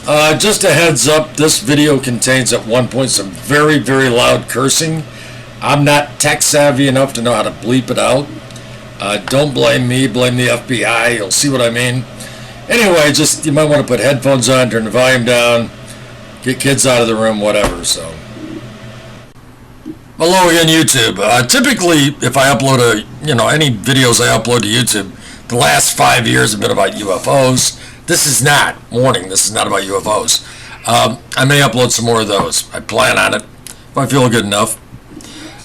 Just a heads up, this video contains at one point some very, very loud cursing. I'm not tech savvy enough to know how to bleep it out. Don't blame me, blame the FBI, you'll see what I mean. Anyway, just you might want to put headphones on, turn the volume down, get kids out of the room, whatever. So, hello again, YouTube. Typically, if I upload any videos I upload to YouTube, the last 5 years have been about UFOs. This is not, warning, this is not about UFOs. I may upload some more of those. I plan on it, if I feel good enough.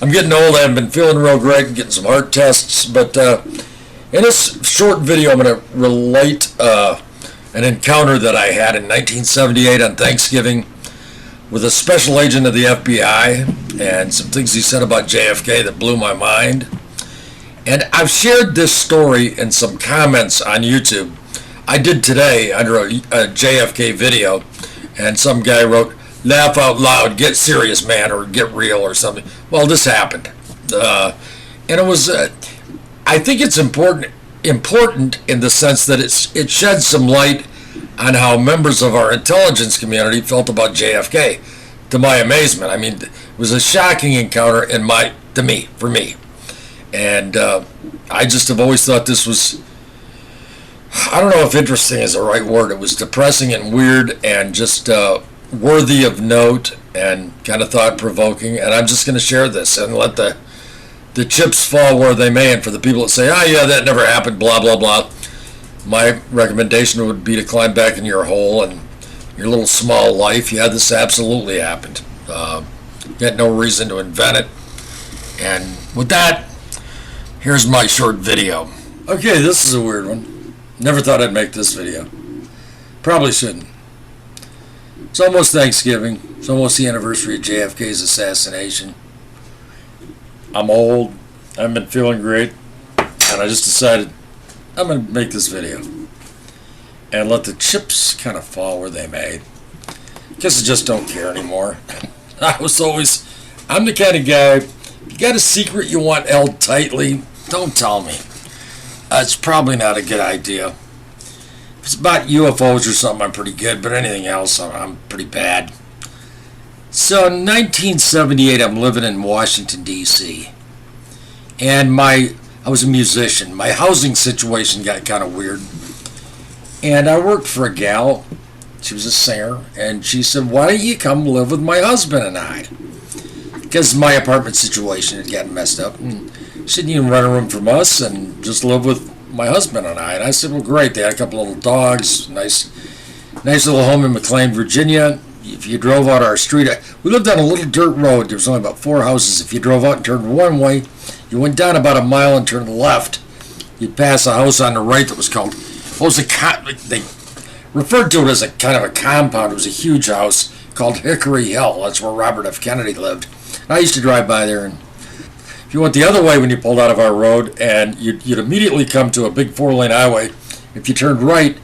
I'm getting old, I haven't been feeling real great, getting some heart tests, but in this short video I'm going to relate an encounter that I had in 1978 on Thanksgiving with a special agent of the FBI and some things he said about JFK that blew my mind. And I've shared this story in some comments on YouTube. I did today under a JFK video, and some guy wrote, "Laugh out loud, get serious, man," or "get real," or something. Well, this happened. And it was, I think it's important in the sense that it sheds some light on how members of our intelligence community felt about JFK, to my amazement. I mean, it was a shocking encounter for me. And I just have always thought this was, I don't know if interesting is the right word. It was depressing and weird and just worthy of note and kind of thought-provoking. And I'm just going to share this and let the chips fall where they may. And for the people that say, "Oh, yeah, that never happened, blah, blah, blah," my recommendation would be to climb back in your hole and your little small life. Yeah, this absolutely happened. You had no reason to invent it. And with that, here's my short video. Okay, this is a weird one. Never thought I'd make this video. Probably shouldn't. It's almost Thanksgiving. It's almost the anniversary of JFK's assassination. I'm old. I haven't been feeling great. And I just decided I'm going to make this video. And let the chips kind of fall where they may. Guess I just don't care anymore. I'm the kind of guy, if you got a secret you want held tightly, don't tell me. It's probably not a good idea. If it's about UFOs or something, I'm pretty good, but anything else, I'm pretty bad. So in 1978, I'm living in Washington, D.C. And I was a musician. My housing situation got kind of weird. And I worked for a gal. She was a singer. And she said, "Why don't you come live with my husband and I?" Because my apartment situation had gotten messed up. And she said, "You can rent a room from us and just live with my husband and I." And I said, "Well, great." They had a couple little dogs, nice little home in McLean, Virginia. If you drove out our street, we lived on a little dirt road. There was only about 4 houses. If you drove out and turned one way, you went down about a mile and turned left. You'd pass a house on the right that was called, they referred to it as a kind of a compound. It was a huge house called Hickory Hill. That's where Robert F. Kennedy lived. And I used to drive by there, and if you went the other way when you pulled out of our road, and you'd immediately come to a big 4-lane highway. If you turned right,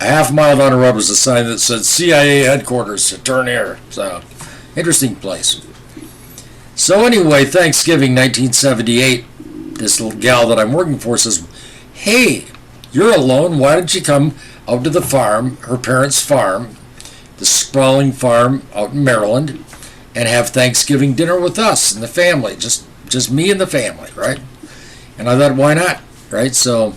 a half mile down the road was a sign that said CIA headquarters, so turn here. So, interesting place. So anyway, Thanksgiving 1978, this little gal that I'm working for says, "Hey, you're alone, why don't you come out to the farm," her parents' farm, the sprawling farm out in Maryland, and have Thanksgiving dinner with us and the family, just me and the family, right? And I thought, why not, right? So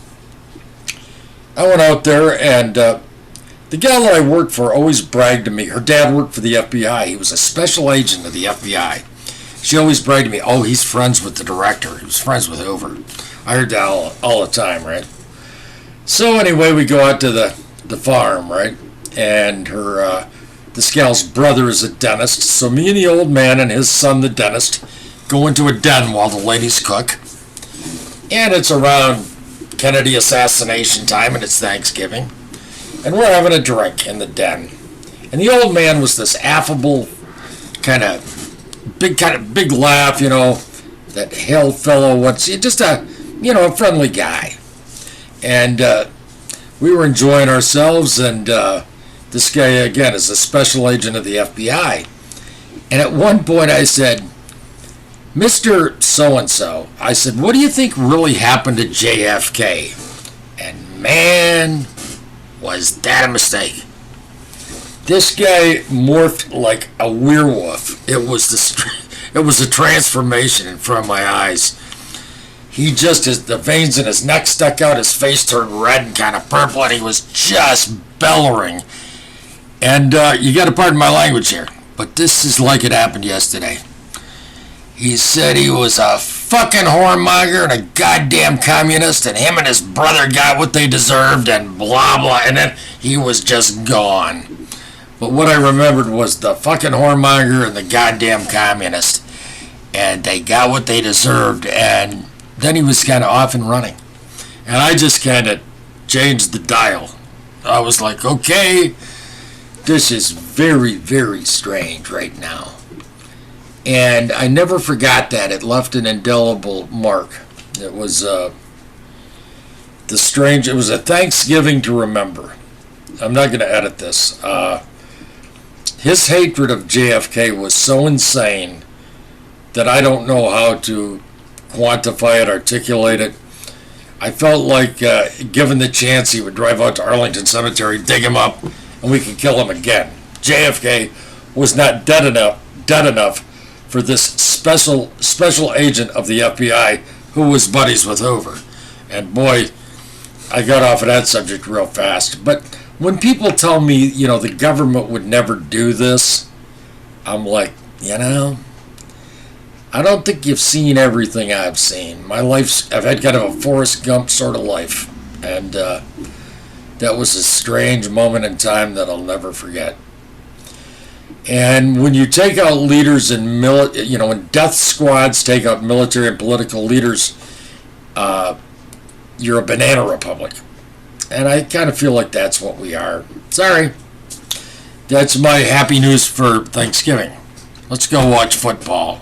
I went out there, and the gal that I worked for always bragged to me. Her dad worked for the FBI. He was a special agent of the FBI. She always bragged to me, "Oh, he's friends with the director. He was friends with Hoover." I heard that all the time, right? So anyway, we go out to the farm, right? And this gal's brother is a dentist. So me and the old man and his son, the dentist, go into a den while the ladies cook. And it's around Kennedy assassination time, and it's Thanksgiving. And we're having a drink in the den. And the old man was this affable, kind of big laugh, that hail fellow, just a friendly guy. And we were enjoying ourselves, and this guy, again, is a special agent of the FBI. And at one point I said, "Mr. So-and-so," I said, "what do you think really happened to JFK?" And man, was that a mistake. This guy morphed like a werewolf. It was a transformation in front of my eyes. He just, the veins in his neck stuck out, his face turned red and kind of purple, and he was just bellowing. And you got to pardon my language here, but this is like it happened yesterday. He said he was a fucking whoremonger and a goddamn communist, and him and his brother got what they deserved, and blah blah, and then he was just gone. But what I remembered was the fucking whoremonger and the goddamn communist, and they got what they deserved, and then he was kind of off and running. And I just kind of changed the dial. I was like, okay, this is very, very strange right now. And I never forgot that. It left an indelible mark. It was it was a Thanksgiving to remember. I'm not going to edit this. His hatred of JFK was so insane that I don't know how to quantify it, articulate it. I felt like, given the chance, he would drive out to Arlington Cemetery, dig him up, and we could kill him again. JFK was not dead enough for this special agent of the FBI who was buddies with Hoover. And boy, I got off of that subject real fast. But when people tell me, the government would never do this, I'm like, I don't think you've seen everything I've seen. I've had kind of a Forrest Gump sort of life. And that was a strange moment in time that I'll never forget. And when you take out leaders in when death squads take out military and political leaders, you're a banana republic. And I kind of feel like that's what we are. Sorry. That's my happy news for Thanksgiving. Let's go watch football.